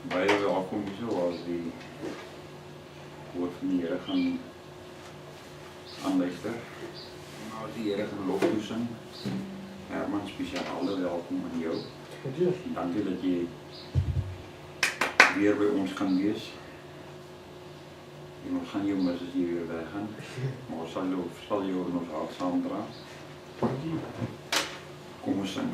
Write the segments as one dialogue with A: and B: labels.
A: Baie welkom hierso as die woord van die Here gaan aanluister. En as die Here gaan lof toesing, Herman, spesiale welkom aan jou. Dankie dat jy weer by ons kan wees. En ons gaan jou mis as jy weer weggaan, maar ons sal jou in ons hart saamdra. Kom ons sing.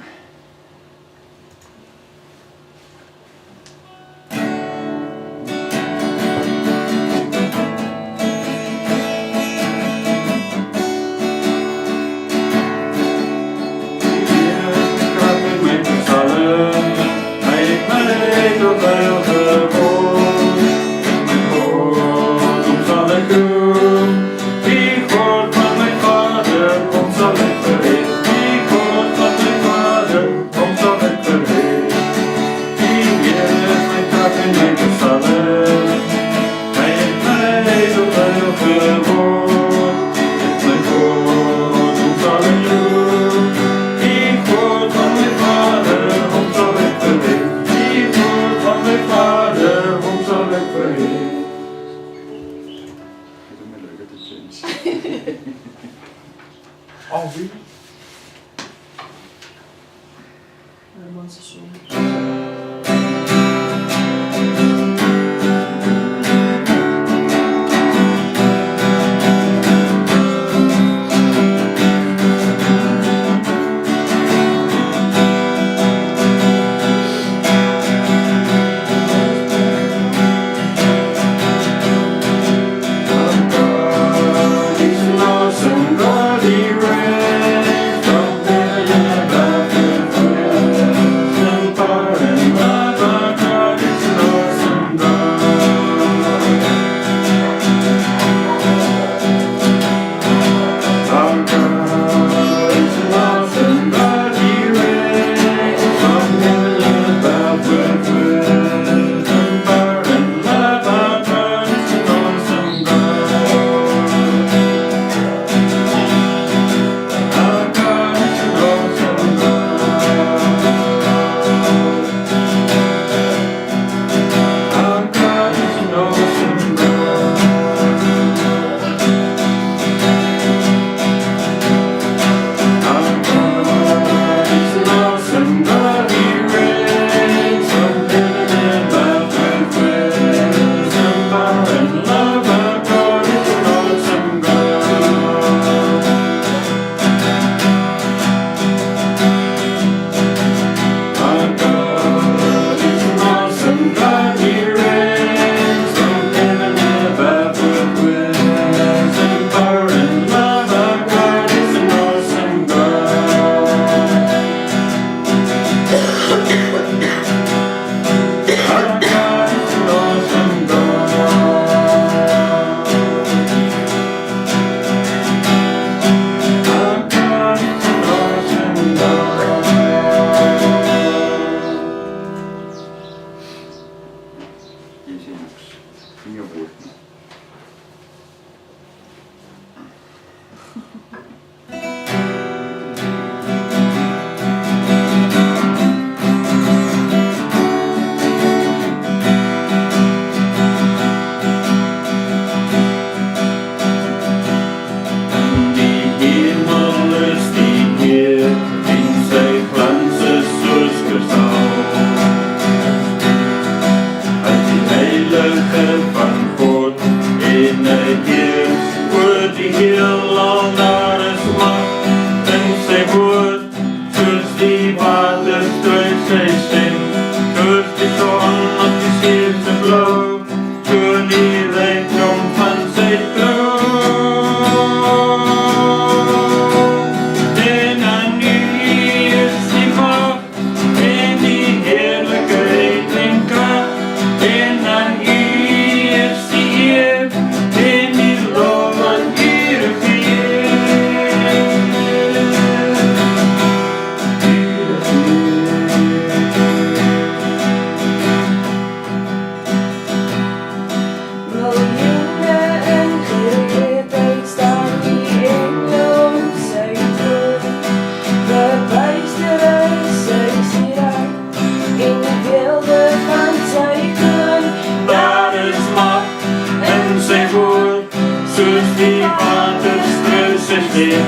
A: die waterstroom se stem,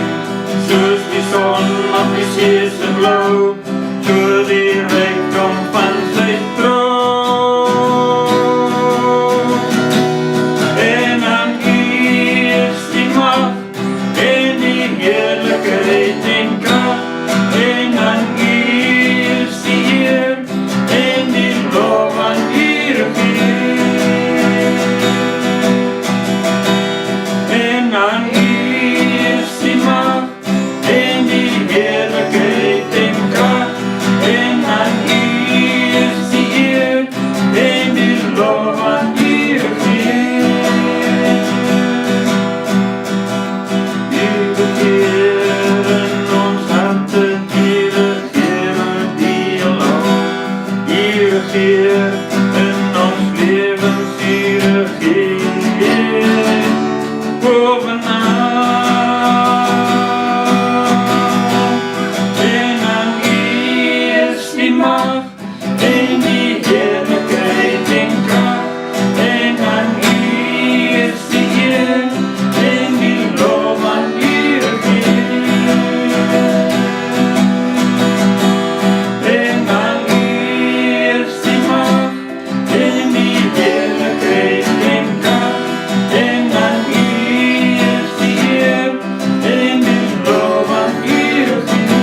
A: soos die son op die see se blou, so die rykdom van sy troon. En aan U is die mag en die heerlikheid en krag, en aan U is die eer en die lof aan U regeer. En aan U is die mag en die heerlikheid en krag, en aan U is die eer en die lof aan U regeer. U regeer in ons harte, U regeer oor die heelal. U regeer in ons lewens, U regeer bovenal. En aan U is die mag en die heerlikheid en krag, en aan U is die eer en die lof aan U regeer. En aan U is die mag en die heerlikheid en krag, en aan U is die eer en die lof aan U regeer.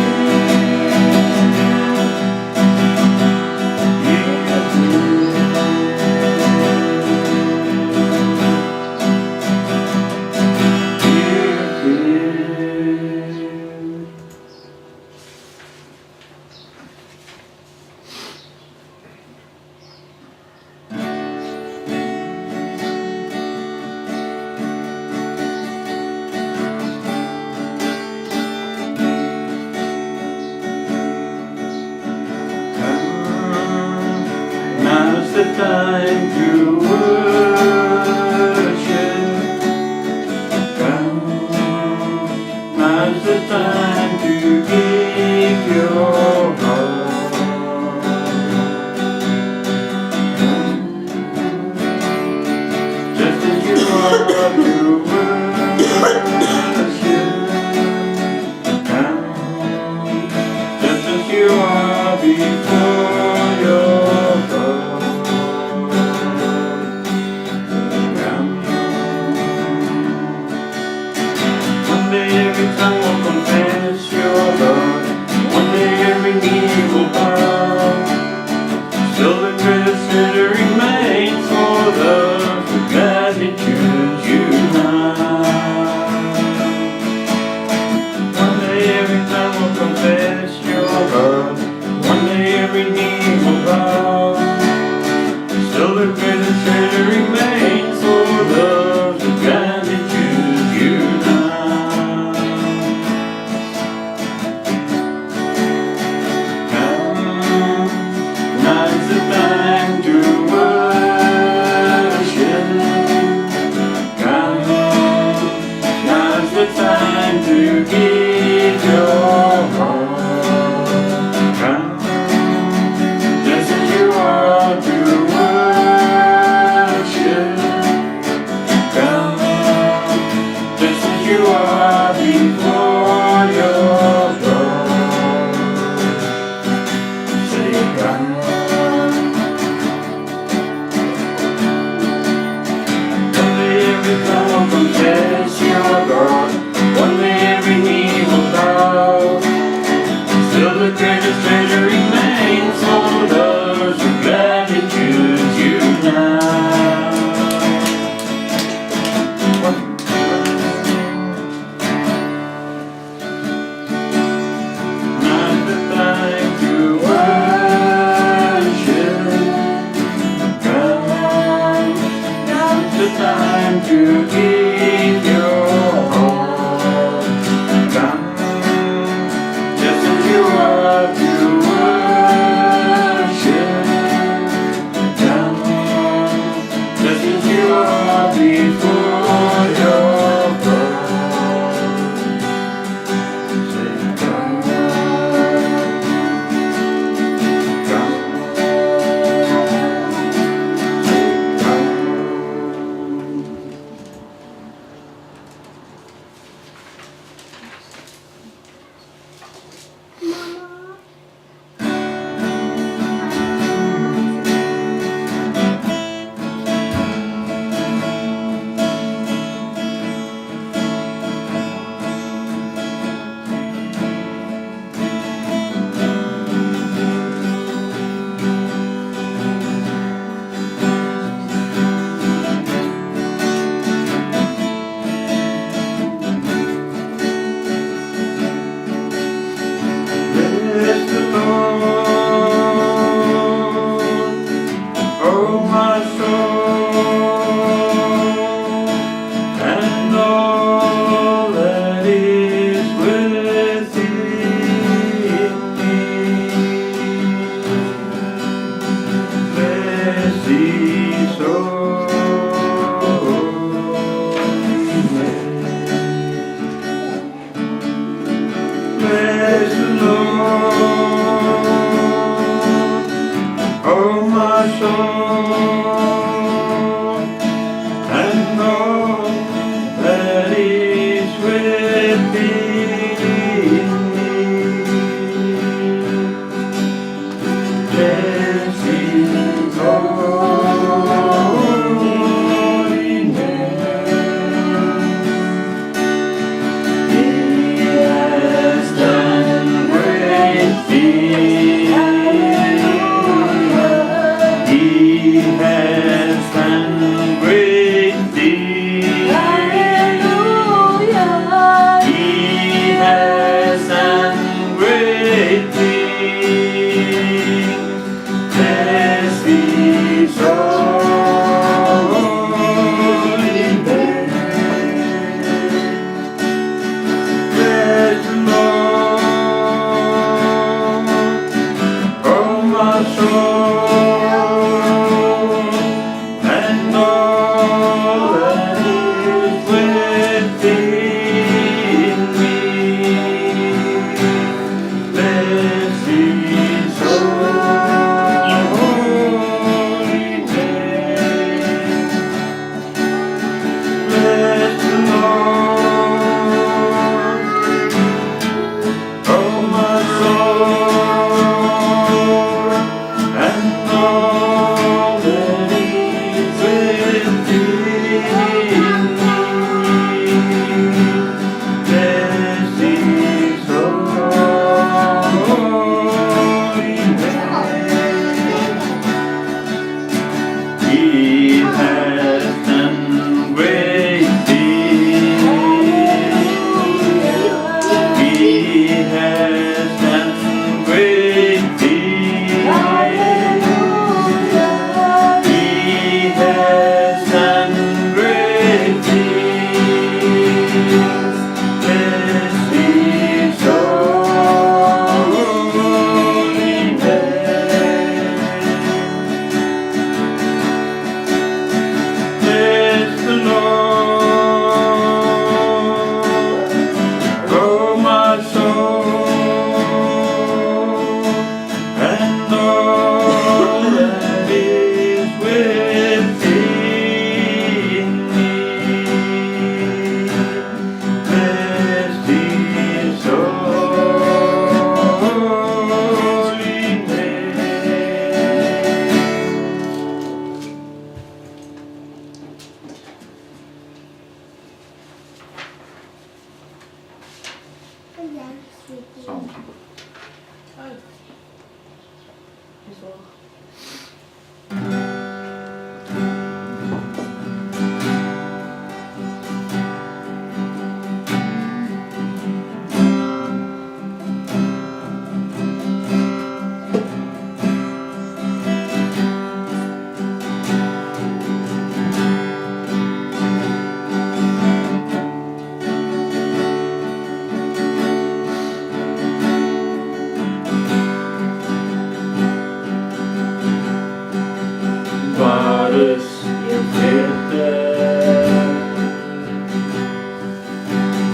A: Now's the time to worship. Come, now's the time to give your heart. Come, just as you are to worship. Come, just as you are before your God. Come. One day every tongue will confess your Lord. One day every knee will bow. Still the greatest sinner remains for those who gladly choose you now. One day every tongue will confess your Lord. One day every knee will bow. Still the greatest treasure remains for those who gladly choose you now. Come, now's the time to worship. Come, now's the time to give your heart. Come, just as you are to worship. Come, just as you are before your throne. Say, come. One day every tongue will confess your God. One day every knee will bow. Still the greatest treasure remains for those who gladly choose you now. Now's the time to worship. Come on, now's the time to give your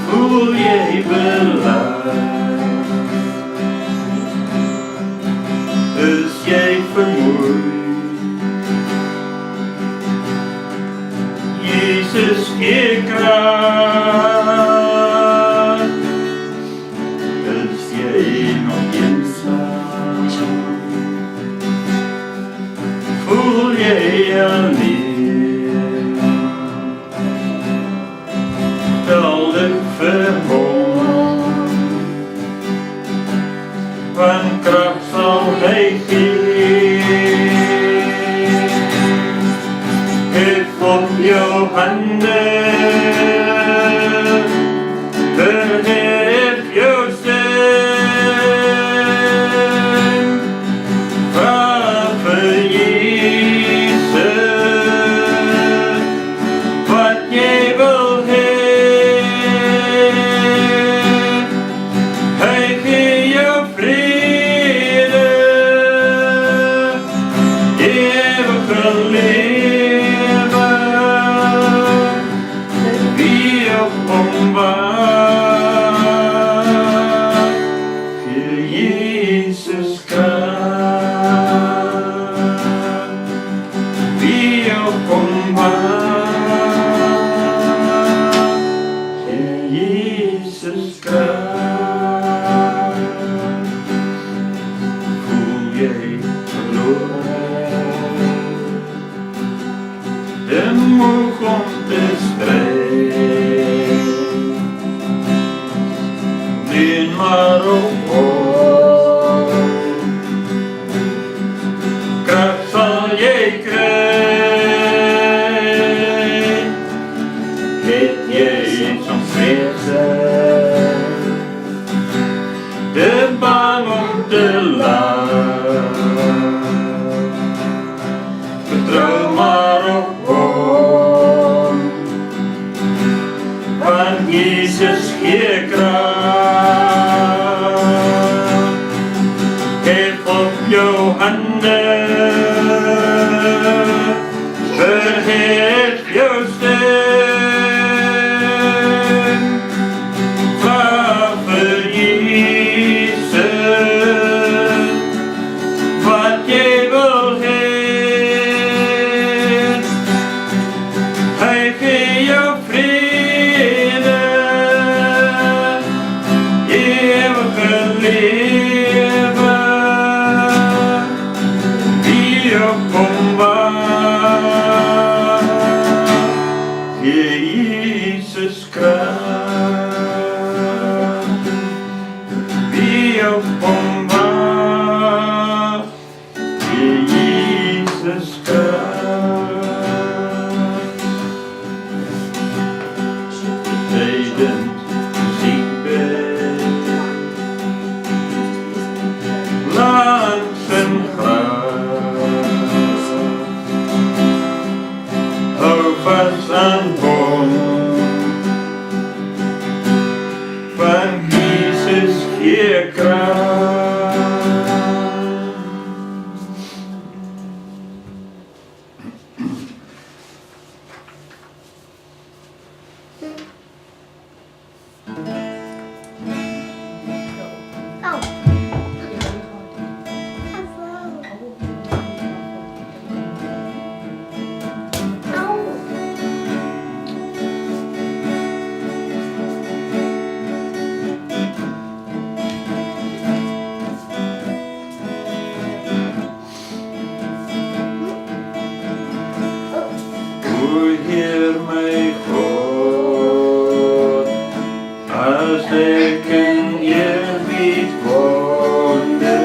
A: Voel jij belaagd? Is jij vermoeid? Jezus geeft kracht. Is jij nog eenzaam? Voel jij alleen? Van kracht zal hij geven. Geef op jouw handen, verhef jouw stem. Vraag voor Jezus wat jij wil hebben. Hij geeft jou vrede, eeuwige leven. komt de strijd. Dien maar op, kracht zal jij krijgen. Weet jij iets om vrezen, te bang om te lachen. Vertrouw maar op God, van Jezus je kracht. Geef op jouw handen, verhef jouw stem. Vraag voor Jezus wat jij wil hebben. Hij geeft jou vrede, eeuwige leven. Wie op omwaar, Jezus kracht. Wie op omwaar, Jezus kracht. Ledend ziek bent, langs een graf, hou vast aan bond van Jezus je kracht. O Heer mijn God, als ik in eerbied woonde,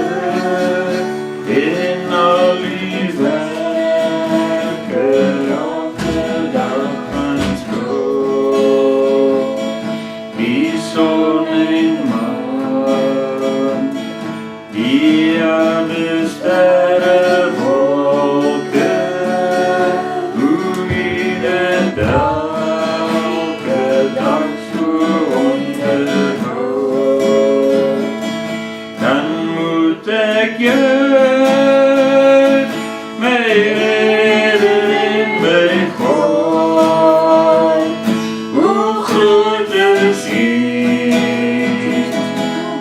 A: in al uw werken op de dag van school, die zon en maan, die aan de sterren elke dag zo onderhoud, dan moet ik juist mijn redder in mijn God. Hoe groot is Hij,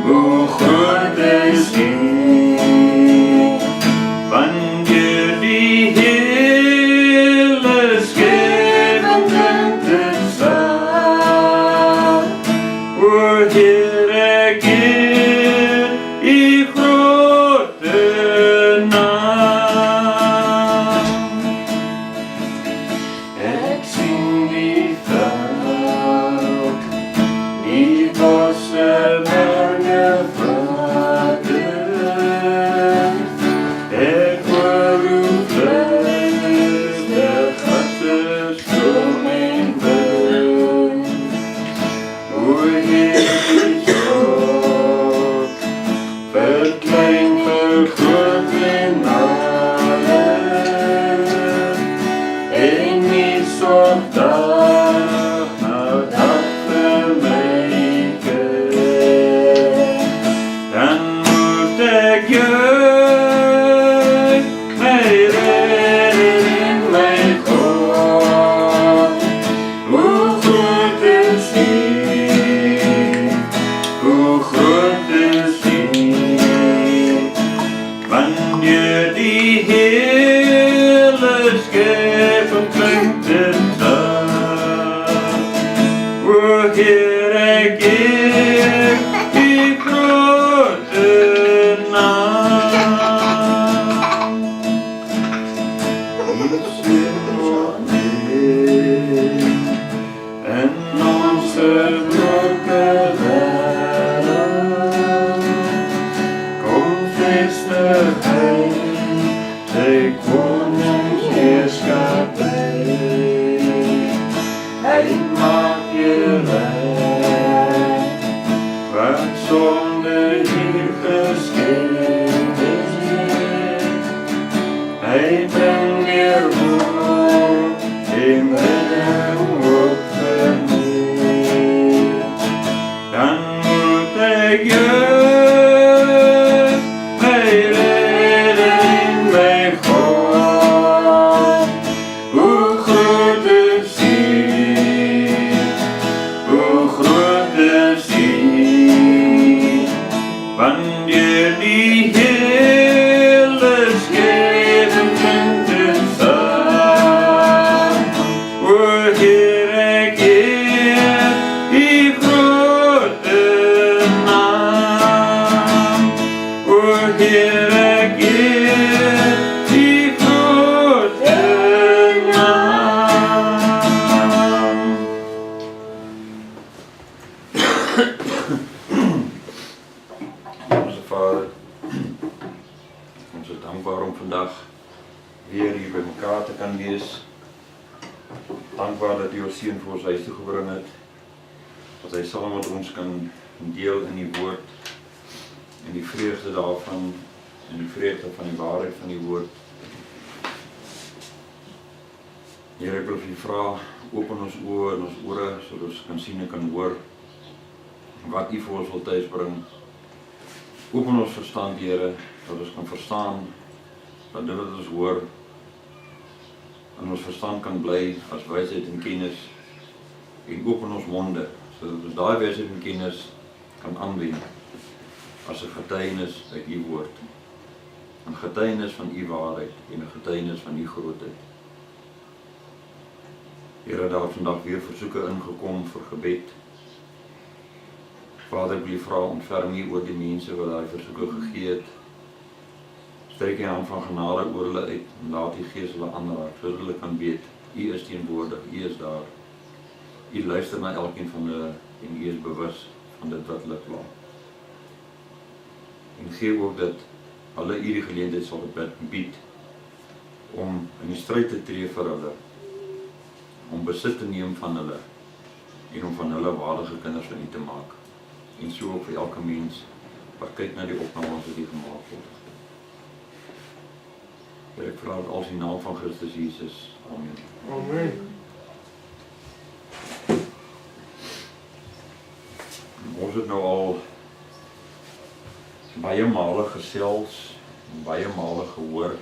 A: hoe groot is Hij, wanneer die hele schepping O Heer, ik eer uw grote naam. Ik zing die veld, die bossen, bergen, vlakten. Ik hoor uw vleugels, de gassen, stroom en wind. O Heer, verklein, vergroot en alles, en niet zorg dag na dag vermijden. Dan moet ik juist mijn redder in mijn God. Hoe groot is Hij, hoe groot is Hij, wanneer die hele schepping klinkt het zacht. O Heer, ik eer uw grote naam. Ik zing voor koningsheerskappy. Hy maak je reg, want sonde hier geskep is net. Hy bring weer hoop en redding op verniet. Dan moet ek jou dankbaar dat U ons seun vir ons huis toe gebring het, dat hy saam met ons kan deel in die woord en die vreugde daarvan en die vreugde van die waarheid van die woord. Here, ek wil vir U vra, open ons oë en ons ore sodat ons kan sien en kan hoor wat U vir ons wil tuisbring. Open ons verstand, Here, dat ons kan verstaan dat dit wat ons hoor in ons verstand kan bly as wysheid en kennis, en open ons monde, sodat ons daai wysheid en kennis kan aanwend as 'n getuienis uit U woord, 'n getuienis van U waarheid en 'n getuienis van U grootheid. Here, daar het vandag weer versoeke ingekom vir gebed. Vader, ek wil U vra, ontferm U oor die mense wat daai versoeke gegee het. Strek U hand van genade oor hulle uit en laat U Gees hulle aanraak, sodat hulle kan weet, U is teenwoordig, U is daar. U luister na elkeen van hulle en U is bewus van dit wat hulle kla. En gee ook dat hulle U die geleentheid sal bied om in die stryd te tree vir hulle, om besit te neem van hulle en om van hulle waardige kinders van U te maak. En so ook vir elke mens wat kyk na die opnames wat hier gemaak word. Ek vra dit als in die naam van Christus Jesus. Amen.
B: Amen.
A: Ons het nou al baie male gesels, baie male gehoor.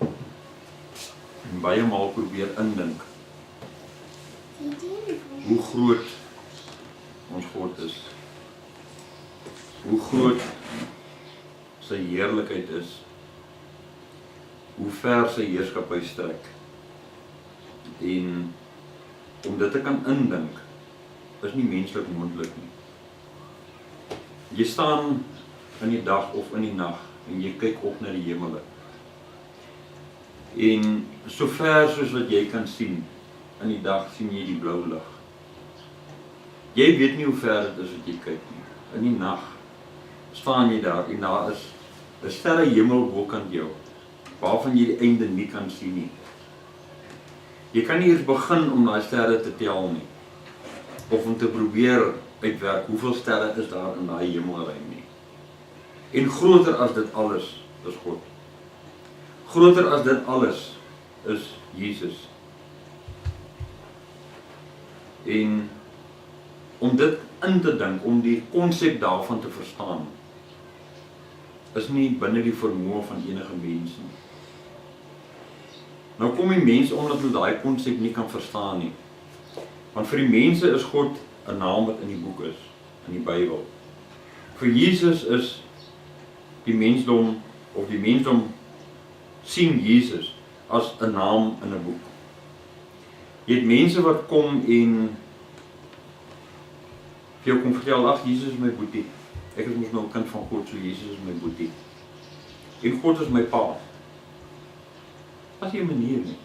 A: En baie male probeer indink hoe groot ons God is. Hoe groot sy heerlikheid is, hoe ver sy heerskappy strek. En om dit te kan indink, is nie menslik moontlik nie. Jy staan in die dag of in die nag en jy kyk op na die hemele. En so ver soos wat jy kan sien, in die dag sien jy die blou lig. Jy weet nie hoe ver dit is wat jy kyk nie. In die nag staan jy daar en daar is 'n sterre hemel bokant jou, waarvan jy die einde nie kan sien nie. Jy kan nie eers begin om daai sterre te tel nie, of om te probeer uitwerk hoeveel sterre is daar in daai hemelruim nie. En groter as dit alles is God. Groter as dit alles is Jesus. En om dit in te dink, om die konsep daarvan te verstaan, is nie binne die vermoë van enige mens nie. Nou kom die mens omdat hulle daai konsep nie kan verstaan nie. Want vir die mense is God 'n naam wat in die boek is, in die Bybel. Vir Jesus is die mensdom, of die mensdom sien Jesus as 'n naam in 'n boek. Jy het mense wat kom en vir jou kom vertel, ag, Jesus is my boetie. Ek is mos nou 'n kind van God, so Jesus is my boetie. En God is my pa. Dat is nie 'n manier nie.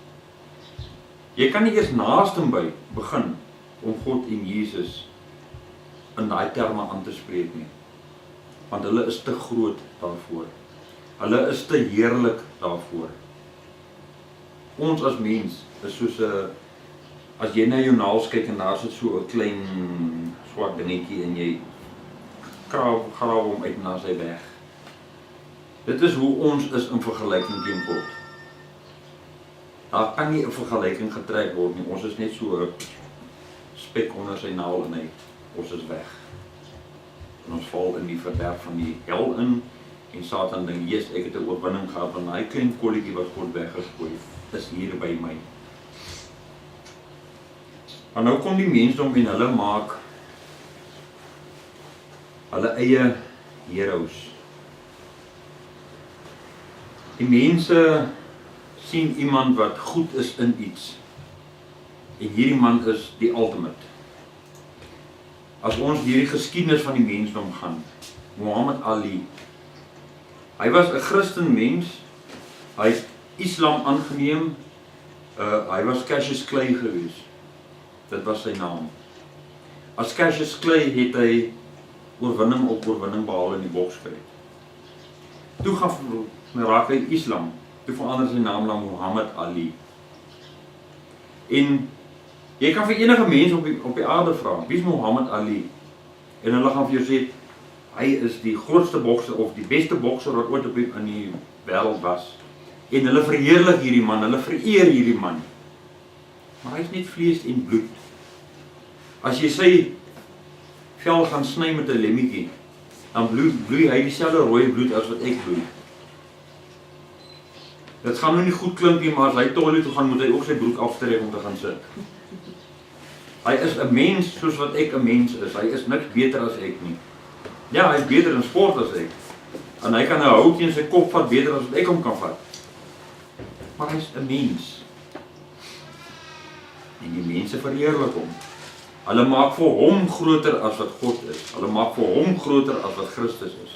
A: Jy kan nie eers naaste by begin om God en Jesus in daai terme aan te spreek nie. Want hulle is te groot daarvoor.
B: Hulle is te heerlik daarvoor. Ons as mens is soos 'n, as jy na jou naels kyk en daar sit so 'n klein swart dingetjie en jy grawe hom uit na sy weg. Dit is hoe ons is in vergelyking teen God. Daar kan nie 'n vergelyking getrek word nie. Ons is net so 'n spek onder sy nael en ons is weg. En ons val in die verderf van die hel in en Satan dink, "Jesus, ek het 'n oorwinning gehad van daai klein kolletjie wat God weggegooi is hier by my." Maar nou kom die mensdom en hulle maak hulle eie heroes. Die mense sien iemand wat goed is in iets. En hierdie man is die ultimate. As ons hierdie geskiedenis van die mensdom gaan, Muhammad Ali, hy was 'n Christen mens, hy het Islam aangeneem, hy was Cassius Clay gewees. Dit was sy naam. As Cassius Clay het hy oorwinning op oorwinning behaal in die boksveld. Toe gaan raak hy Islam, toe verander sy naam na Muhammad Ali. En jy kan vir enige mens op die aarde vra, wie is Muhammad Ali? En hulle gaan vir jou sê, hy is die grootste bokser of die beste bokser wat ooit in die wêreld was. En hulle verheerlik hierdie man, hulle vereer hierdie man. Maar hy is net vlees en bloed. As jy sy vel gaan sny met 'n lemmetjie, dan bloei hy dieselfde rooi bloed as wat ek bloei. Dit gaan nou nie goed klink nie, maar as hy toilet toe gaan, moet hy ook sy broek aftrek om te gaan sit. Hy is 'n mens soos wat ek 'n mens is. Hy is niks beter as ek nie. Ja, hy is beter in sport as ek. En hy kan 'n houtjie in sy kop vat beter as wat ek hom kan vat. Maar hy is 'n mens. En die mense verheerlik hom. Hulle maak vir hom groter as wat God is. Hulle maak vir hom groter as wat Christus is.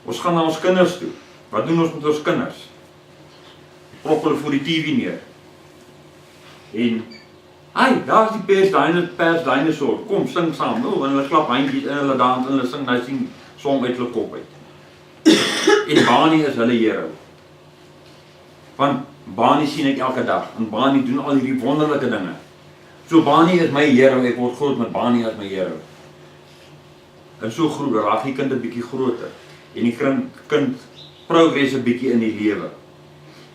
B: Ons gaan na ons kinders toe. Wat doen ons met ons kinders? Prop hulle voor die TV neer. En, "Hey, daar is die pers dinosaur, kom, sing saam." En hulle klap handjies en hulle dans en hulle sing, nou sien song uit hulle kop uit. En Bani is hulle hero. Want Bani sien ek elke dag, en Bani doen al hierdie wonderlike dinge. So Bani is my hero, ek word groot met Bani as my hero. En so raak die kind 'n bietjie groter. En die kind progress 'n bietjie in die lewe.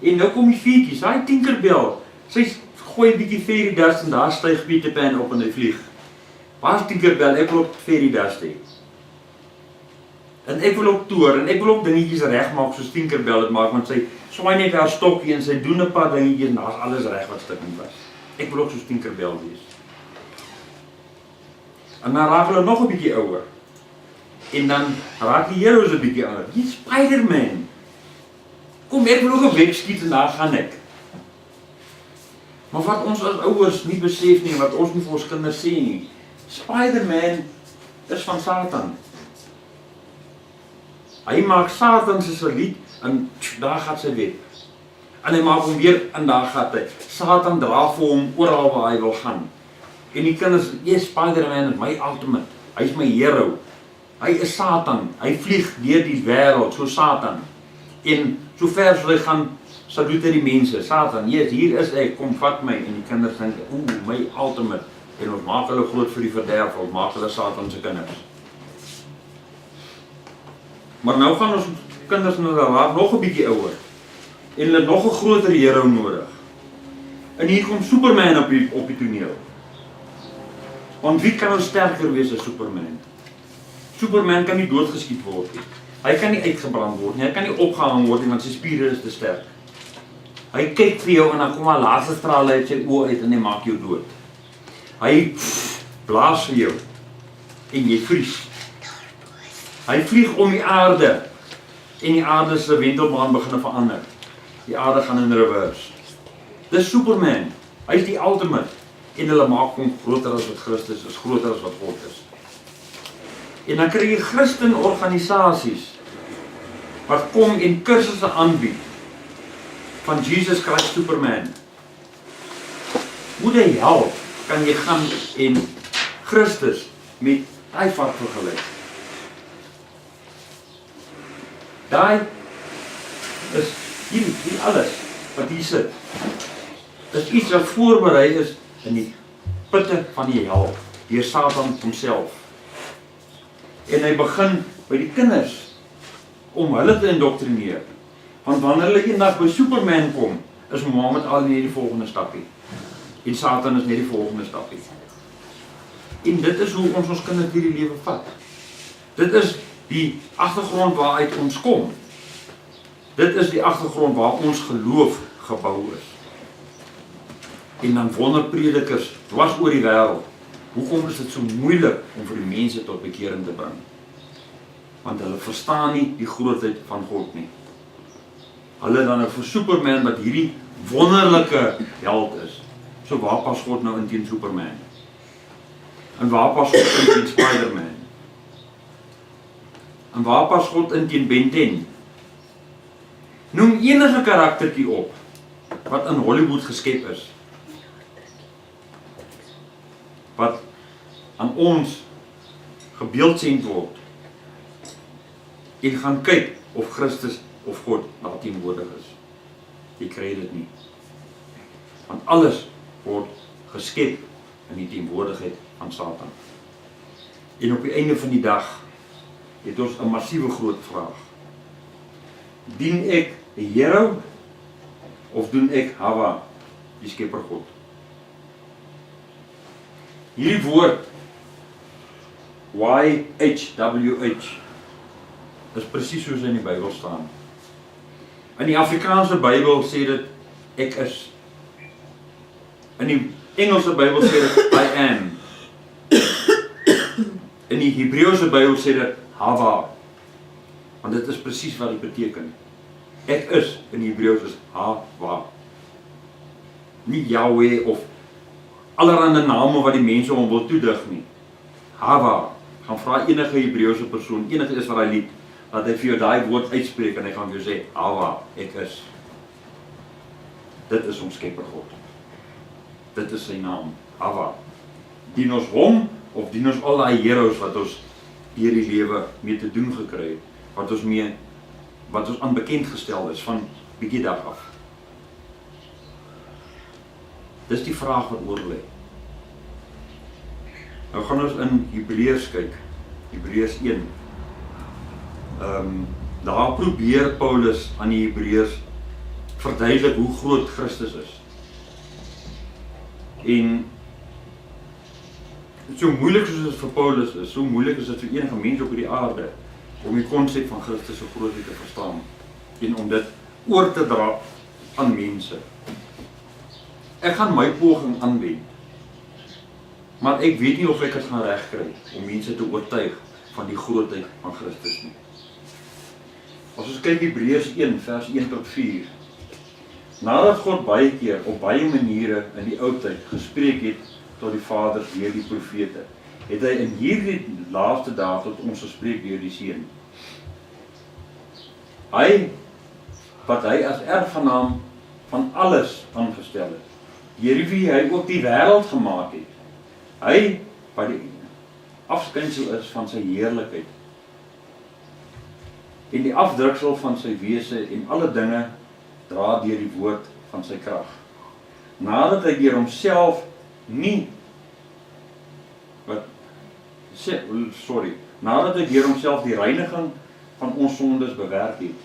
B: En nou kom die feetjies, daai Tinkerbell, sy gooi 'n bietjie fairy dust en daar styg Peter Pan op en hy vlieg. Waar is Tinkerbell? Ek wil ook fairy dust hê. En ek wil ook toer en ek wil ook dingetjies regmaak soos Tinkerbell dit maak, want sy swaai net haar stokkie en sy doen 'n paar dingetjies en daar's alles reg wat stukkend was. Ek wil ook soos Tinkerbell wees. En dan raak hulle nog 'n bietjie ouer. En dan raak die heroes 'n bietjie ouer. Die Spider-Man. Kom, ek wil ook 'n web skiet en daar gaan ek. Maar wat ons as ouers nie besef nie, wat ons nie vir ons kinders sê nie, Spider-Man is van Satan. Hy maak Satan se satelliet en daar gaan sy web. En hy maak hom weer en daar gaan hy. Satan dra vir hom oral waar hy wil gaan. En die kinders, Spider-Man is my ultimate. Hy is my hero. Hy is Satan. Hy vlieg deur die wêreld so Satan. En so ver as hy gaan, salute die mense. Satan, hier is ek, kom vat my. En die kinders dink, my ultimate. En ons maak hulle groot vir die verderf, ons maak hulle Satan se kinders. Maar nou gaan ons kinders nou raak nog 'n bietjie ouer. En hulle nog 'n groter hero nodig. En hier kom Superman op die toneel. Want wie kan nou sterker wees as Superman? Superman kan nie doodgeskiet word nie. Hy kan nie uitgebrand word nie, hy kan nie opgehang word nie, want sy spiere is te sterk. Hy kyk vir jou en dan kom 'n laserstrale uit sy oë uit en hy maak jou dood. Hy blaas vir jou en jy vries. Hy vlieg om die aarde en die aarde se wentelbaan begin verander. Die aarde gaan in reverse. Dis Superman. Hy is die ultimate. En hulle maak hom groter as wat Christus is, groter as wat God is. En dan kry jy Christenorganisasies wat kom en kursusse aanbied van Jesus Christ Superman. Hoe die hel kan jy gaan en Christus met hy vat vergelyk? Daai is hier alles wat hier sit. Is iets wat voorberei is in die putte van die hel, deur Satan homself. En hy begin by die kinders om hulle te indoctrineer. Want wanneer hulle eendag by Superman kom, is Mohammed al net die volgende stapie. En Satan is net die volgende stapie. En dit is hoe ons kinders hierdie lewe vat. Dit is die agtergrond waaruit ons kom. Dit is die agtergrond waar ons geloof gebou is. En dan wonderpredikers dwars oor die wêreld. Hoekom is dit so moeilik om vir die mense tot bekering te bring? Want hulle verstaan nie die grootheid van God nie. Hulle dan vir Superman wat hierdie wonderlike held is. So waar pas God nou in teen Superman? En waar pas God in teen Spider-Man? En waar pas God in teen Ben 10? Noem enige karaktertjie op wat in Hollywood geskep is. Wat aan ons gebeeldsend word. En gaan kyk of Christus of God daar teenwoordig is. Jy kry dit nie. Want alles word geskep in die teenwoordigheid van Satan. En op die einde van die dag het ons 'n massiewe groot vraag. Dien ek die Here of doen ek YHWH, die skepper God? Hierdie woord YHWH is presies soos in die Bybel staan. In die Afrikaanse Bybel sê dit ek is. In die Engelse Bybel sê dit I am. In die Hebreëse Bybel sê dit YHWH. Want dit is presies wat dit beteken. Ek is in die Hebreëus is YHWH. Nie Yahweh of allerhande name wat die mense hom wil toedig nie. YHWH. Gaan vra enige Hebreëse persoon, enige Israeliet, dat hy vir jou daai woord uitspreek en hy gaan vir jou sê YHWH, ek is. Dit is ons skepper God. Dit is sy naam, YHWH. Dien ons hom of dien ons al daai heroes wat ons deur die lewe mee te doen gekry het, wat ons aan bekend gestel is van bietjie dag af. Dis die vraag wat oor lê. Nou gaan ons in Hebreërs kyk. Hebreërs 1. Daar probeer Paulus aan die Hebreërs verduidelik hoe groot Christus is. En so moeilik soos dit vir Paulus is, so moeilik is dit vir enige mens op hierdie aarde om die konsep van Christus se grootheid te verstaan en om dit oor te dra aan mense. Ek gaan my poging aanwend, maar ek weet nie of ek dit gaan regkry om mense te oortuig van die grootheid van Christus nie. As ons kyk Hebreërs 1 vers 1 tot 4. Nadat God baie keer op baie maniere in die ou tyd gespreek het tot die Vader deur die profete, het hy in hierdie laaste dae tot ons gespreek deur die Seun. Hy wat hy as erfgenaam van alles aangestel het, deur wie hy ook die wêreld gemaak het. Hy wat die afskynsel is van sy heerlikheid en die afdruksel van sy wese en alle dinge dra deur die woord van sy krag. Nadat hy deur homself nadat hy deur homself die reiniging van ons sondes bewerk het,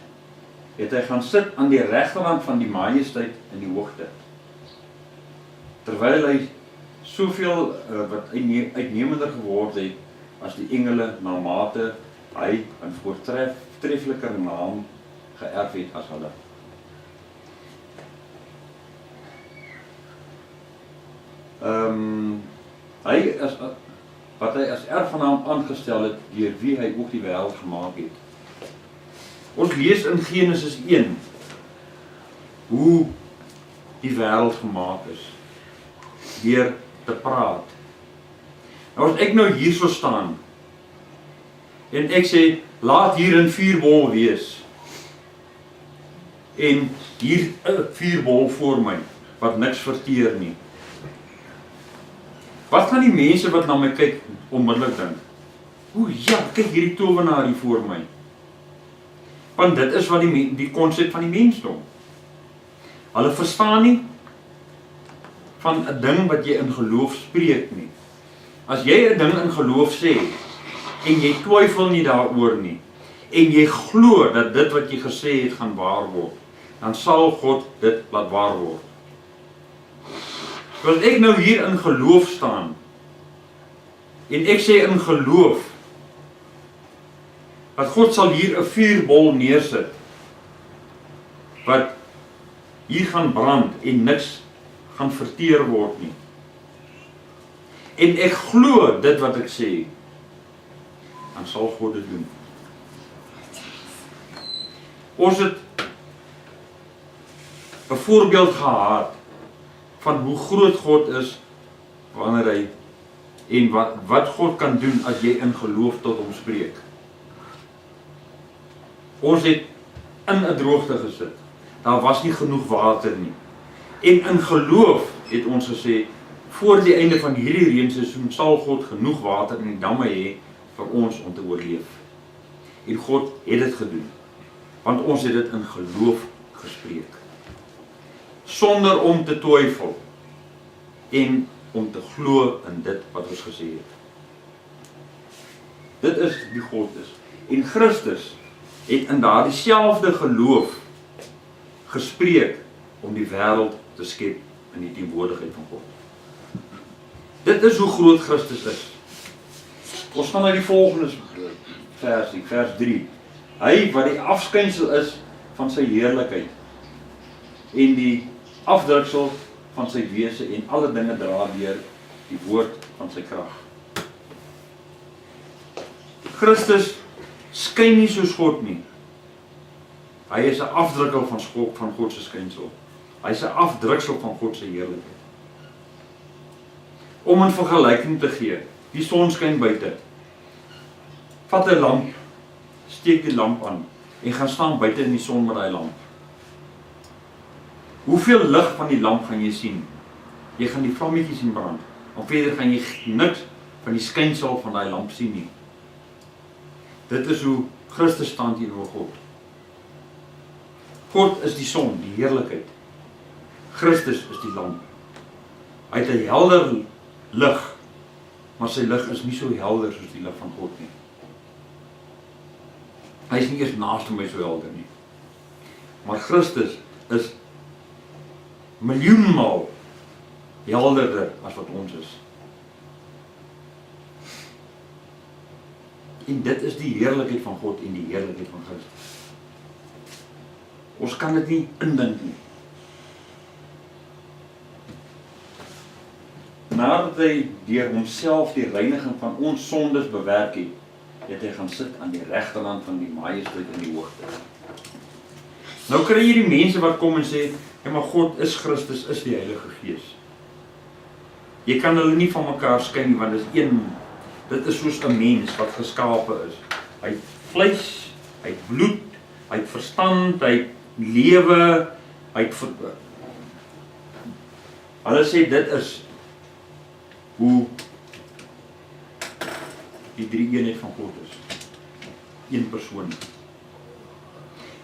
B: het hy gaan sit aan die regterhand van die majesteit in die hoogte. Terwyl hy soveel wat uitnemender geword het as die engele, na mate hy 'n voortreffeliker naam geërf het as hulle. Wat hy as erfgenaam aangestel het, deur wie hy ook die wêreld gemaak het. Ons lees in Genesis 1 hoe die wêreld gemaak is, deur te praat. Nou as ek nou hier so staan, en ek sê, laat hier 'n vuurbol wees, en hier 'n vuurbol voor my, wat niks verteer nie. Wat gaan die mense wat na my kyk onmiddellik dink? O ja, kyk hierdie towenaar hier voor my. Want dit is wat die konsep van die mensdom. Hulle verstaan nie van 'n ding wat jy in geloof spreek nie. As jy 'n ding in geloof sê, en jy twyfel nie daaroor nie, en jy glo dat dit wat jy gesê het gaan waar word, dan sal God dit laat waar word. So as ek nou hier in geloof staan, en ek sê in geloof, dat God sal hier 'n vuurbol neersit, wat hier gaan brand en niks gaan verteer word nie. En ek glo dit wat ek sê, dan sal God dit doen. Ons het 'n voorbeeld gehad van hoe groot God is wanneer hy en wat God kan doen as jy in geloof tot hom spreek. Ons het in 'n droogte gesit. Daar was nie genoeg water nie. En in geloof het ons gesê, voor die einde van hierdie reenseisoen sal God genoeg water in die damme hê vir ons om te oorleef. En God het dit gedoen. Want ons het dit in geloof gespreek. Sonder om te twyfel en om te glo in dit wat ons gesê het. Dit is wie God is. En Christus het in daardie selfde geloof gespreek om die wêreld te skep in die teenwoordigheid van God. Dit is hoe groot Christus is. Ons gaan na die volgende versie, vers 3. Hy wat die afskynsel is van sy heerlikheid en die afdruksel van sy wese en alle dinge dra deur die woord van sy krag. Christus skyn nie soos God nie. Hy is 'n afdrukkel van God se skynsel. Hy is 'n afdruksel van God se heerlikheid. Om 'n vergelyking te gee, die son skyn buite. Vat 'n lamp, steek die lamp aan en gaan staan buite in die son met daai lamp. Hoeveel lig van die lamp gaan jy sien? Jy gaan die vlammetjies sien brand. Of verder gaan jy niks van die skynsel van daai lamp sien nie. Dit is hoe Christus staan teenoor God. God is die son, die heerlikheid. Christus is die lamp. Hy het 'n helder lig, maar sy lig is nie so helder soos die lig van God nie. Hy is nie eers naaste my so helder nie. Maar Christus is miljoenmaal helderder as wat ons is. En dit is die heerlikheid van God en die heerlikheid van Christus. Ons kan dit nie indink nie. Nadat hy deur homself die reiniging van ons sondes bewerk het, het hy gaan sit aan die regterhand van die majesteit in die hoogte. Nou kry jy die mense wat kom en sê, ja, maar God is Christus, is die Heilige Gees. Jy kan hulle nie van mekaar skei nie, want dit is soos 'n mens wat geskape is. Hy het vleis, hy het bloed, hy het verstand, hy het lewe, hy het hulle sê dit is hoe die drie eenheid van God is. Een persoon.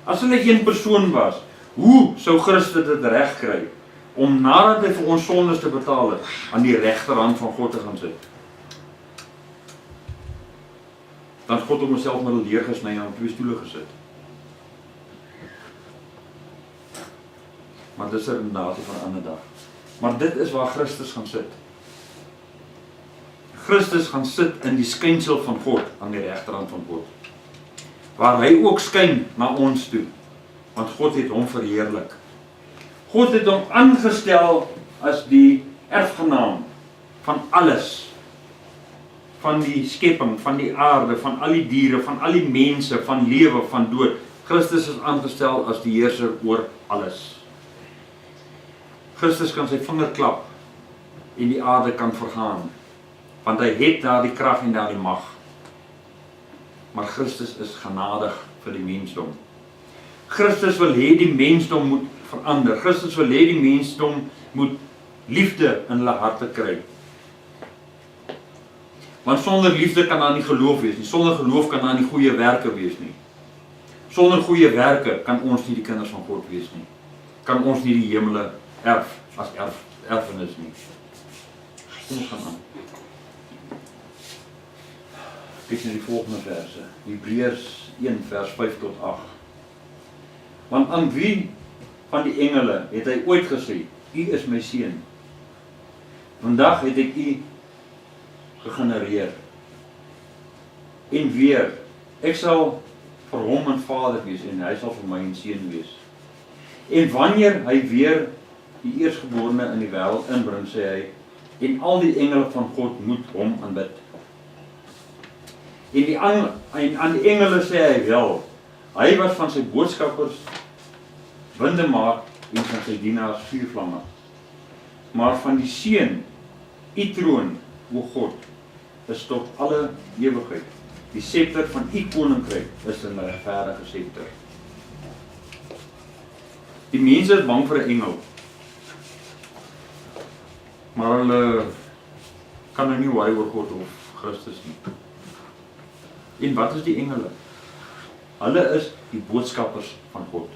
B: As hulle een persoon was, hoe sou Christus dit reg kry om nadat hy vir ons sondes te betaal het, aan die regterhand van God te gaan sit? Dan het God om homself middel deurgesny en op 2 stoele gesit. Maar dis 'n redenasie van 'n ander dag. Maar dit is waar Christus gaan sit. Christus gaan sit in die skynsel van God, aan die regterhand van God. Waar hy ook skyn na ons toe, want God het hom verheerlik. God het hom aangestel as die erfgenaam van alles. Van die skepping, van die aarde, van al die diere, van al die mense, van lewe, van dood. Christus is aangestel as die heerser oor alles. Christus kan sy vinger klap en die aarde kan vergaan, want hy het daar die krag en daar die mag. Maar Christus is genadig vir die mensdom. Christus wil hê die mensdom moet verander. Christus wil hê die mensdom moet liefde in hulle harte kry. Want sonder liefde kan daar nie geloof wees nie. Sonder geloof kan daar nie goeie werke wees nie. Sonder goeie werke kan ons nie die kinders van God wees nie. Kan ons nie die hemele erf as erfenis nie. Kom ons gaan aan. Kyk na die volgende verse. Hebreërs 1 vers 5 tot 8. Want aan wie van die engele het hy ooit gesê, U is my seun. Vandag het ek U gegenereer. En weer, ek sal vir hom 'n vader wees en hy sal vir my 'n seun wees. En wanneer hy weer die eerstgeborene in die wêreld inbring, sê hy, en al die engele van God moet hom aanbid. En aan die engele sê hy wel, hy was van sy boodskappers winde maak en van sy dienaars vuurvlamme. Maar van die seun, U troon, o God, is tot alle ewigheid. Die scepter van U koninkryk is 'n regverdige scepter. Die mense is bang vir 'n engel. Maar hulle kan nou nie worry oor God of Christus nie. En wat is die engele? Hulle is die boodskappers van God.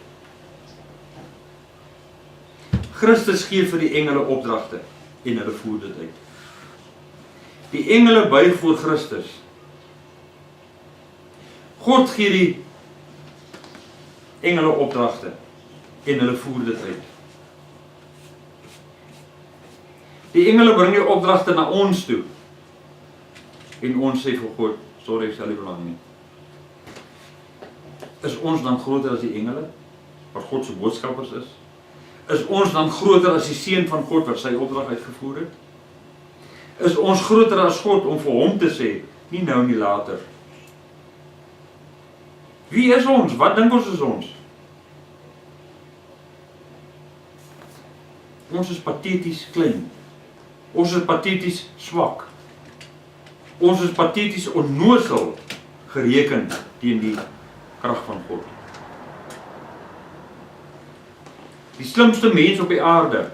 B: Christus gee vir die engele opdragte en hulle voer dit uit. Die engele buig voor Christus. God gee die engele opdragte en hulle voer dit uit. Die engele bring die opdragte na ons toe. En ons sê vir God, sorry, ek stel nie belang nie. Is ons dan groter as die engele, wat God se boodskappers is? Is ons dan groter as die seun van God wat sy opdrag uitgevoer het? Is ons groter as God om vir hom te sê, nie nou nie later? Wie is ons? Wat dink ons is ons? Ons is pateties klein. Ons is pateties swak. Ons is pateties onnozel gereken teen die krag van God. Die slimste mens op die aarde,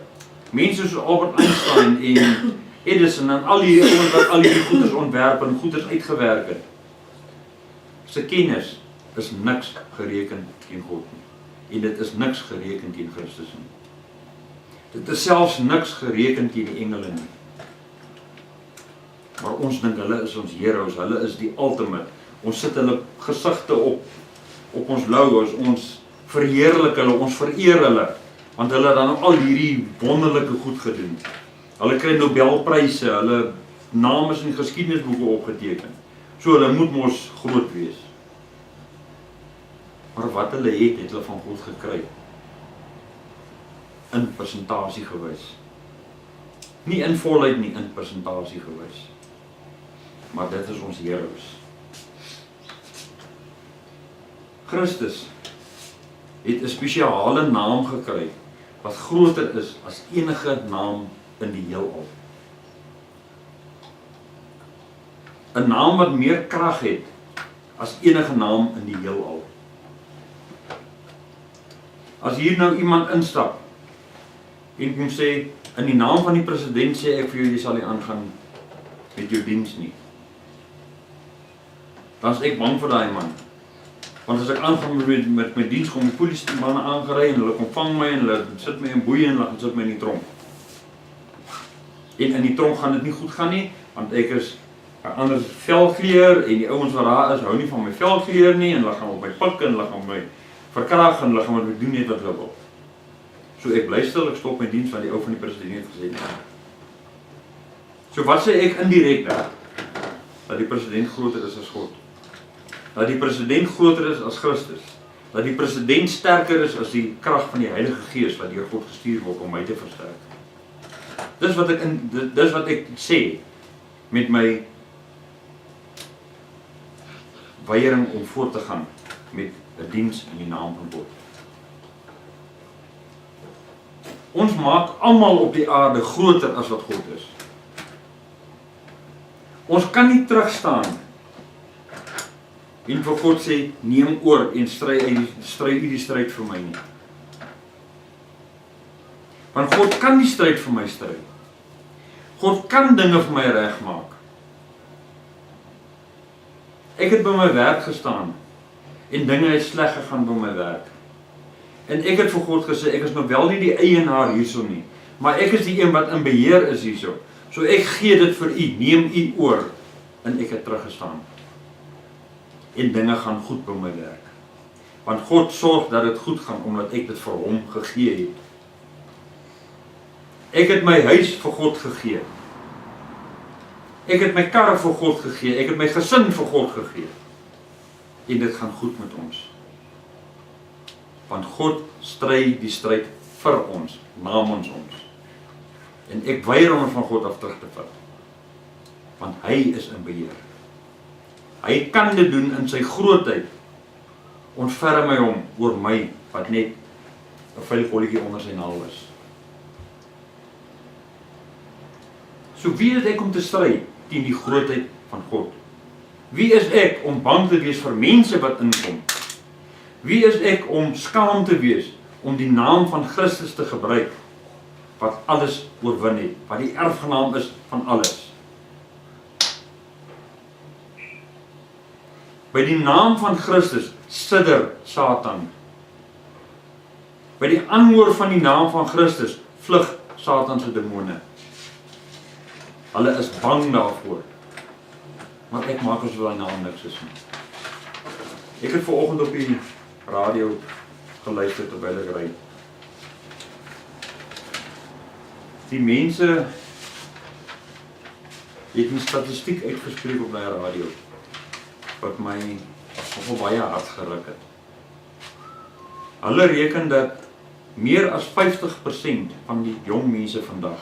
B: mense soos Albert Einstein en Edison en al die ouens wat al die goeders ontwerp en goeders uitgewerk het, se kennis is niks gereken teen God nie. En dit is niks gereken teen Christus nie. Dit is selfs niks gereken teen die engele nie. Maar ons dink hulle is ons heroes, hulle is die ultimate. Ons sit hulle gesigte op ons logos, ons verheerlik hulle, ons vereer hulle, want hulle het dan al hierdie wonderlike goed gedoen. Hulle kry Nobelpryse, hulle naam is in die geskiedenisboeke opgeteken. So hulle moet mos groot wees. Maar wat hulle het hulle van God gekry. In persentasie gewys. Nie in volheid nie, in persentasie gewys. Maar dit is ons heroes. Christus het 'n spesiale naam gekry wat groter is as enige naam in die heelal. 'n Naam wat meer krag het as enige naam in die heelal. As hier nou iemand instap en kom sê, in die naam van die president sê ek vir jou, jy sal nie aangaan met jou diens nie. Dan is ek bang vir daai man. Want as ek aangaan met my diens, kom die polisiemanne aangery en hulle kom vang my en hulle sit my in boeie en hulle sit my in die tronk. En in die tronk gaan dit nie goed gaan nie, want ek is 'n ander velkleur en die ouens wat daar is, hou nie van my velkleur nie en hulle gaan op my pik en hulle gaan my verkrag en hulle gaan met my doen net wat hulle wil. So ek bly stil, ek stop my diens want die ou van die president het gesê nie. So wat sê ek indirek daar? Dat die president groter is as God. Dat die president groter is as Christus. Dat die president sterker is as die krag van die Heilige Gees wat deur God gestuur word om my te versterk. Dis wat ek sê met my weiering om voort te gaan met 'n diens in die naam van God. Ons maak almal op die aarde groter as wat God is. Ons kan nie terugstaan en vir God sê, neem oor en stry u die stryd vir my nie. Want God kan die stryd vir my stry. God kan dinge vir my regmaak. Ek het by my werk gestaan En dinge het sleg gegaan by my werk. En ek het vir God gesê, ek is nog wel nie die eienaar hierso nie, maar ek is die een wat in beheer is hierso. So ek gee dit vir u, neem u oor. En ek het teruggestaan. En dinge gaan goed by my werk. Want God sorg dat dit goed gaan, omdat ek dit vir hom gegee het. Ek het my huis vir God gegee. Ek het my karre vir God gegee. Ek het my gesin vir God gegee. En dit gaan goed met ons. Want God stry die stryd vir ons, namens ons. En ek weier om ons van God af terug te vat. Want hy is in beheer. Hy kan dit doen in sy grootheid. Ontferm my hom oor my, wat net 'n vuil kolletjie onder sy naal is. So wie is ek om te stry teen die grootheid van God? Wie is ek om bang te wees vir mense wat inkom? Wie is ek om skaam te wees om die naam van Christus te gebruik, wat alles oorwin het, wat die erfgenaam is van alles? By die naam van Christus sidder Satan. By die aanhoor van die naam van Christus vlug Satan se demone. Hulle is bang daarvoor. Maar ek maak asof daai naam niks is nie. Ek het vanoggend op die radio geluister terwyl ek ry. Die mense het 'n statistiek uitgespreek op daai radio wat my nogal baie hard geruk het. Hulle reken dat meer as 50% van die jong mense vandag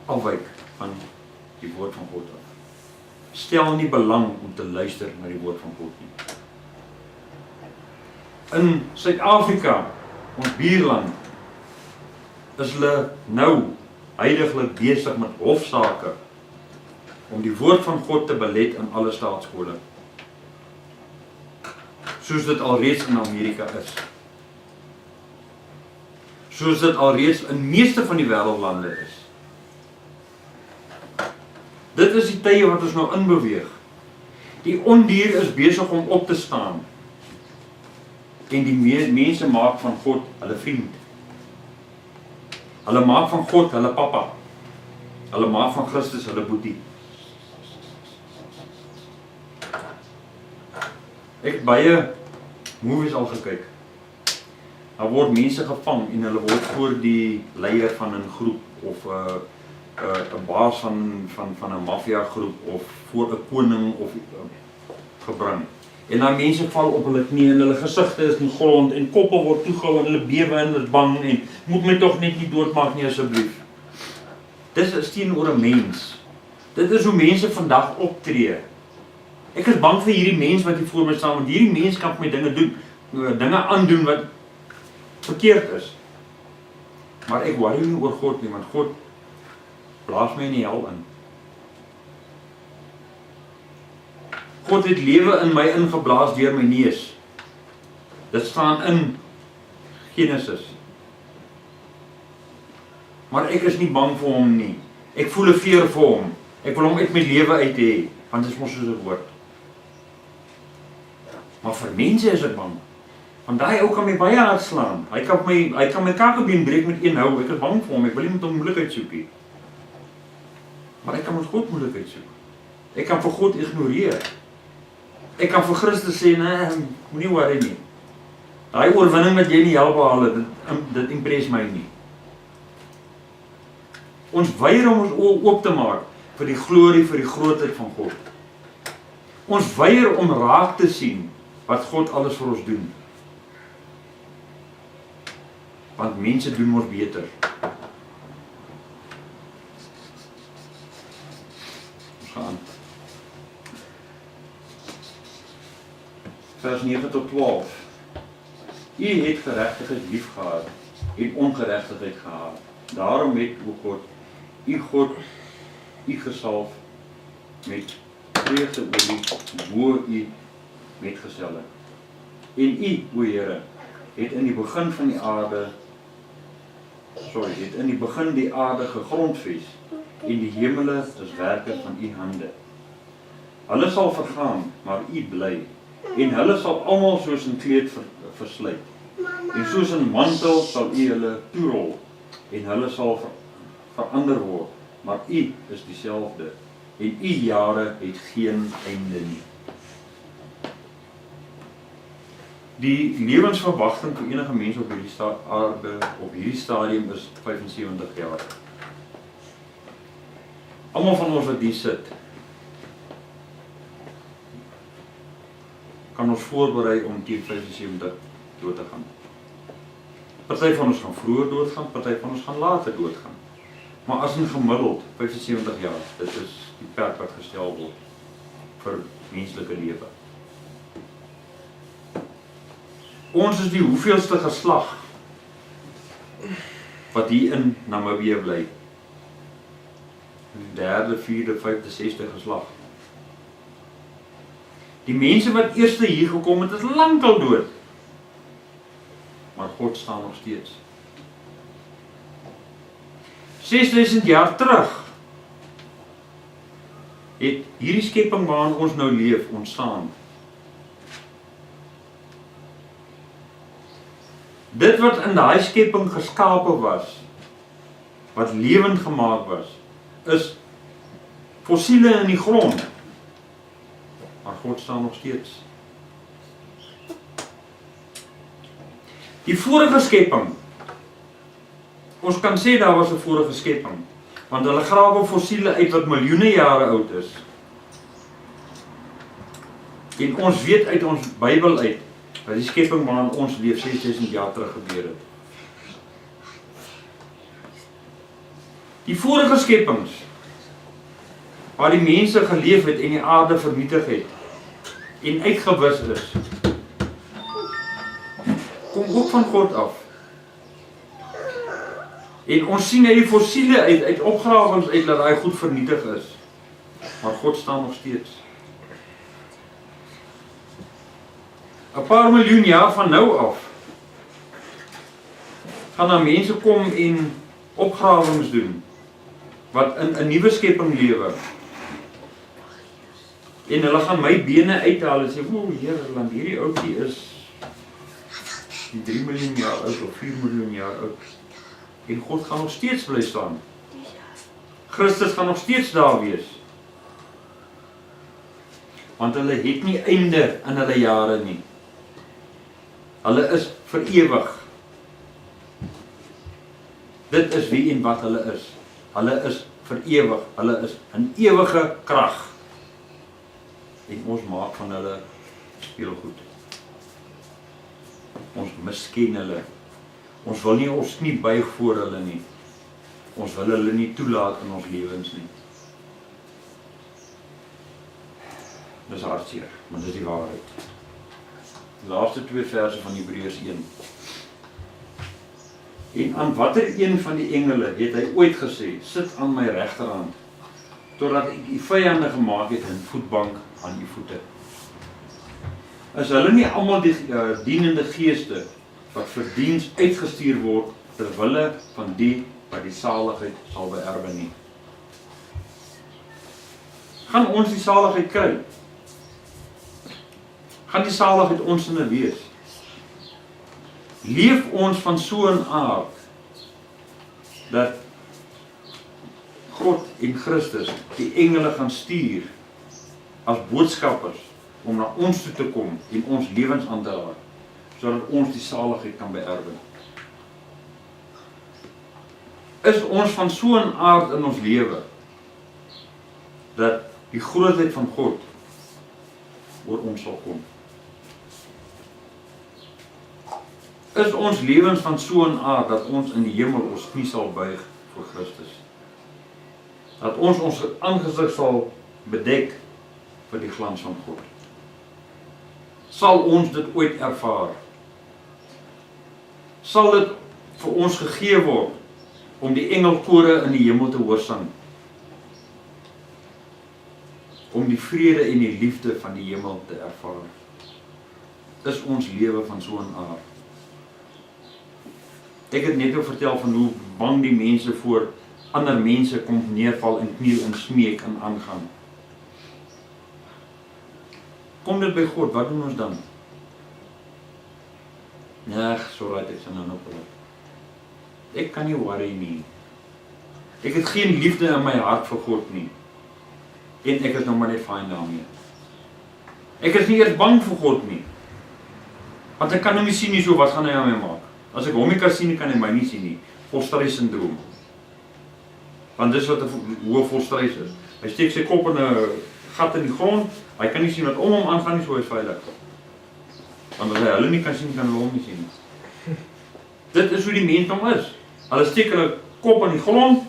B: afwyk van die woord van God af. Stel nie belang om te luister na die woord van God nie. In Suid-Afrika, ons buurland, is hulle nou heiliglik besig met hofsaake om die woord van God te belet in alle staatskole. Soos dit alreeds in Amerika is. Soos dit alreeds in meeste van die wêreldlande is. Dit is die tye wat ons nou inbeweeg. Die ondier is besig om op te staan. En die mense maak van God hulle vriend. Hulle maak van God hulle pappa. Hulle maak van Christus hulle boetie. Ek het baie movies al gekyk. Daar word mense gevang en hulle word voor die leier van 'n groep of 'n baas van 'n maffia groep of voor 'n koning of gebring. En dan mense val op hulle knie en hulle gesigte is in grond en koppe word toegehou en hulle bewe en hulle is bang en moet my tog net nie doodmaak nie asseblief. Dis is teenoor 'n mens. Dit is hoe mense vandag optree. Ek is bang vir hierdie mens wat hier voor my staan, want hierdie mens kan vir my dinge aandoen wat verkeerd is. Maar ek worry nie oor God nie, want God blaas my in die hel in. God het lewe in my ingeblaas deur my neus. Dit staan in Genesis. Maar ek is nie bang vir hom nie. Ek voel 'n veer vir hom. Ek wil hom uit my lewe uit hê, want dit is mos soos 'n woord. Maar vir mense is ek bang. Want daai ou kan my baie hard slaan. Hy kan my kakebeen breek met een hou. Ek is bang vir hom. Ek wil nie met hom moeilikheid soek nie. Maar ek kan met God moeilikheid soek. Ek kan vir God ignoreer. Ek kan vir Christus sê, nee, moenie worry nie. Daai oorwinning wat jy nie help behaal het, dit impres my nie. Ons weier om ons oë oop te maak vir die glorie, vir die grootheid van God. Ons weier om raak te sien wat God alles vir ons doen. Want mense doen ons beter. Ons gaan. Vers 9 tot 12. U het geregtigheid lief gehad en ongeregtigheid gehaat. Daarom het God u gesalf met vreugdeolie bo u metgeselle. En u, o Here, het in die begin van die aarde gegrondves en die hemele is werke van u hande. Hulle sal vergaan, maar U bly. En hulle sal almal soos 'n kleed verslyt. En soos 'n mantel sal U hulle toerol. En hulle sal verander word, maar U is dieselfde. En U jare het geen einde nie. Die lewensverwagting vir enige mens op hierdie aarde, op hierdie stadium is 75 jaar. Almal van ons wat hier sit, kan ons voorberei om teen 75 dood te gaan. Party van ons gaan vroeër doodgaan, party van ons gaan later doodgaan. Maar as in gemiddeld 75 jaar, dit is die perk wat gestel word vir menslike lewe. Ons is die hoeveelste geslag wat hier in Namibië bly. Die derde, vierde, vyfde, sesde geslag. Die mense wat eerste hier gekom het, is lankal dood. Maar God staan nog steeds. 6000 jaar terug het hierdie skepping waarin ons nou leef ontstaan. Dit wat in daai skepping geskape was, wat lewend gemaak was, is fossiele in die grond. Maar God staan nog steeds. Die vorige skepping, ons kan sê daar was 'n vorige skepping, want hulle grawe fossiele uit wat miljoene jare oud is. En ons weet uit ons Bybel uit, dat die skepping waarin ons leef 6000 jaar terug gebeur het. Die vorige skepings, waar die mense geleef het en die aarde vernietig het, en uitgewis is, kom ook van God af. En ons sien uit die fossiele uit opgrawings uit, dat hy goed vernietig is. Maar God staan nog steeds. 'n paar miljoen jaar van nou af, gaan daar mense kom en opgrawings doen, wat in 'n nuwe skepping lewe. En hulle gaan my bene uithaal en sê, o Here, want hierdie ouetjie is 3 miljoen jaar oud of 4 miljoen jaar oud. En God gaan nog steeds bly staan. Christus gaan nog steeds daar wees. Want hulle het nie einde in hulle jare nie. Hulle is vir ewig. Dit is wie en wat hulle is. Hulle is vir ewig. Hulle is in ewige krag. En ons maak van hulle speelgoed. Ons misken hulle. Ons wil nie ons knie buig voor hulle nie. Ons wil hulle nie toelaat in ons lewens nie. Dis hartseer, maar dis die waarheid. Die laaste 2 verse van Hebreërs 1. En aan watter een van die engele het hy ooit gesê, sit aan my regterhand, totdat ek u vyande gemaak het en voetbank aan u voete. Is hulle nie almal die dienende geeste wat vir diens uitgestuur word ter wille van die wat die saligheid sal beerwe nie? Gaan ons die saligheid kry? Gaan die saligheid ons in wees? Leef ons van so 'n aard dat God en Christus die engele gaan stuur as boodskappers om na ons toe te kom en ons lewens aan te raak, sodat ons die saligheid kan beerwe? Is ons van so 'n aard in ons lewe dat die grootheid van God oor ons sal kom? Is ons lewens van so 'n aard dat ons in die hemel ons knie sal buig voor Christus? Dat ons ons aangesig sal bedek vir die glans van God? Sal ons dit ooit ervaar? Sal dit vir ons gegee word om die engelkore in die hemel te hoor sing? Om die vrede en die liefde van die hemel te ervaar? Is ons lewe van so 'n aard? Ek het net vertel van hoe bang die mense voor ander mense kom neerval en kniel en smeek en aangaan. kom dit by God, wat doen ons dan? Nee, sorry, ek sal nou praat. Ek kan nie worry nie. Ek het geen liefde in my hart vir God nie. En ek is nou maar net fyn daarmee. Ek is nie eers bang vir God nie. Want ek kan hom nie sien nie, so wat gaan hy aan my maak? As ek hom nie kan sien, kan hy my nie sien nie. Volstrys syndroom. Want dis wat 'n hoë volstrys is. Hy steek sy kop in 'n gat in die grond, hy kan nie sien wat om hom aangaan nie, so hy is veilig. Want as hy hulle nie kan sien, kan hulle hom nie sien nie. Dit is hoe die mens hom is. Hulle steek hulle kop in die grond,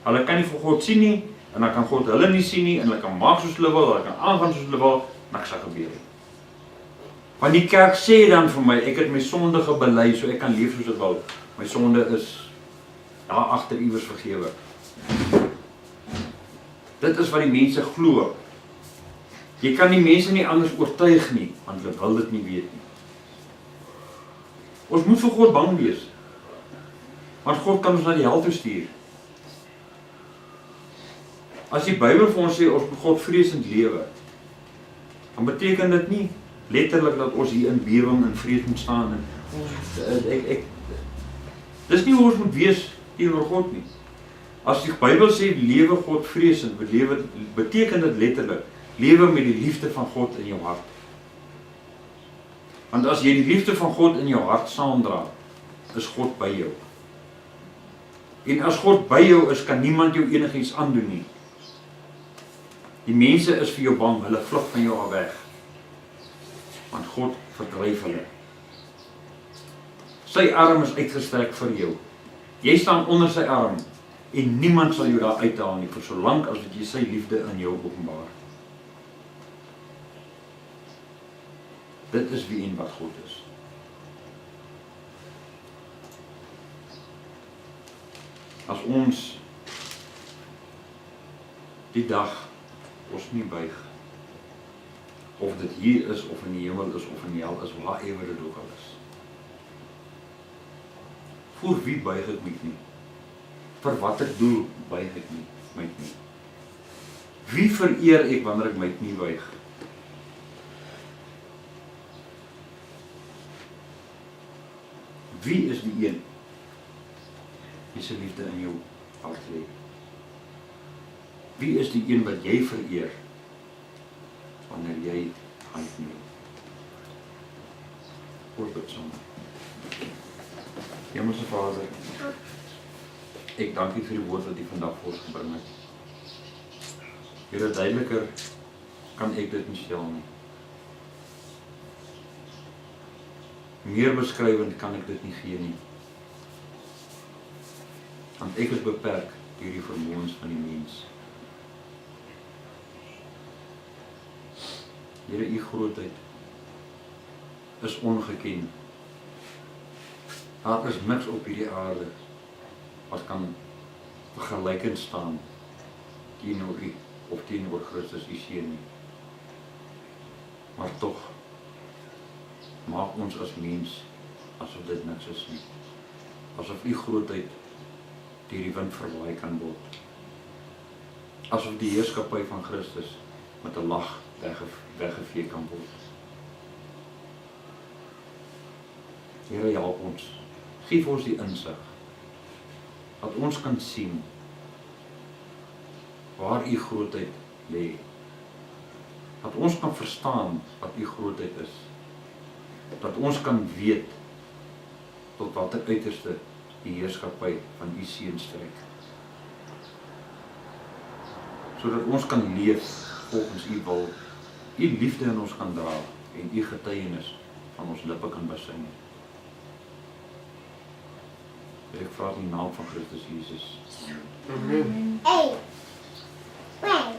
B: hulle kan nie vir God sien nie, en dan kan God hulle nie sien nie, en hulle kan maak soos hulle wil, hulle kan aangaan soos hulle wil, niks sal gebeur nie. Want die kerk sê dan vir my, ek het my sonde gebely, so ek kan leef soos ek wil. My sonde is daar agter iewers vergewe. Dit is wat die mense glo. Jy kan die mense nie anders oortuig nie, want hulle wil dit nie weet nie. Ons moet vir God bang wees. Want God kan ons na die hel toe stuur. As die Bybel vir ons sê, ons moet God vreesend lewe, dan beteken dit nie letterlik dat ons hier in bewering en vrees moet staan. Dis nie hoe ons moet wees teenoor God nie. As die Bybel sê, lewe God vreesend, beteken dit letterlik, lewe met die liefde van God in jou hart. Want as jy die liefde van God in jou hart saamdra, is God by jou. En as God by jou is, kan niemand jou enigiets aandoen nie. Die mense is vir jou bang, hulle vlug van jou af weg. Want God verdryf hulle. Sy arm is uitgestrek vir jou. Jy staan onder sy arm, en niemand sal jou daar uithaal nie, vir solank as wat jy sy liefde in jou openbaar. Dit is wie en wat God is. As ons die dag ons nie buig, of dit hier is, of in die hemel is, of in die hel is, waarever dit ook al is. Voor wie buig ek my nie? Vir watter doel buig ek nie, my nie? Wie vereer ek wanneer ek my nie buig? Wie is die een wie se liefde in jou hart lê? Wie is die een wat jy vereer wanneer jy uitneem? Ons bid saam. Hemelse Vader, ek dank U vir die woord wat U vandag vir ons gebring het. Here, duideliker kan ek dit nie stel nie. Meer beskrywend kan ek dit nie gee nie. Want ek is beperk deur die vermoëns van die mens. Here, U grootheid is ongeken. Daar is niks op hierdie aarde wat kan vergelykend staan teenoor U of teenoor Christus, U Seun nie. Maar tog maak ons as mens asof dit niks is nie. Asof U grootheid deur die wind verwaai kan word. Asof die heerskappy van Christus met 'n lag weggevee kan word. Here, help ons. Geef ons die insig dat ons kan sien waar U grootheid lê. Dat ons kan verstaan wat U grootheid is. Dat ons kan weet tot watter uiterste die heerskappy van U Seun strek. Sodat ons kan leef volgens U wil, U liefde in ons kan dra en U getuienis van ons lippe kan besing. Ek vra in die naam van Christus Jesus.
C: Amen.